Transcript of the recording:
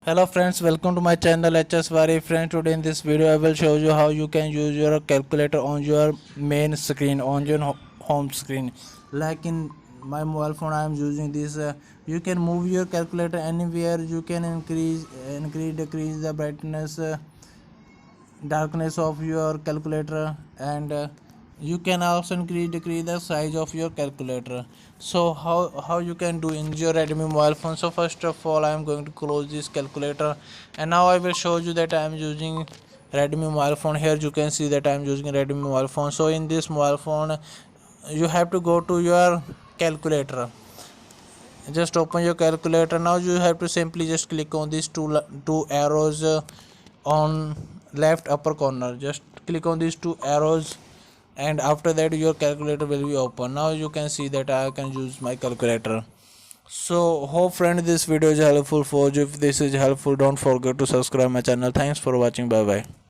Hello friends, welcome to my channel HS Vari. Friends, today in this video I will show you how you can use your calculator on your main screen, on your home screen. Like in my mobile phone I am using this. You can move your calculator anywhere. You can decrease the brightness, darkness of your calculator, and you can also increase decrease the size of your calculator. So how you can do in your Redmi mobile phone? So first of all I am going to close this calculator, and now I will show you that I am using Redmi mobile phone. Here you can see that I am using Redmi mobile phone. So in this mobile phone you have to go to your calculator. Just open your calculator. Now you have to simply just click on these two arrows on left upper corner. Just click on these two arrows, and after that your calculator will be open. Now you can see that I can use my calculator. So hope friend this video is helpful for you. If this is helpful, don't forget to subscribe my channel. Thanks for watching. Bye bye.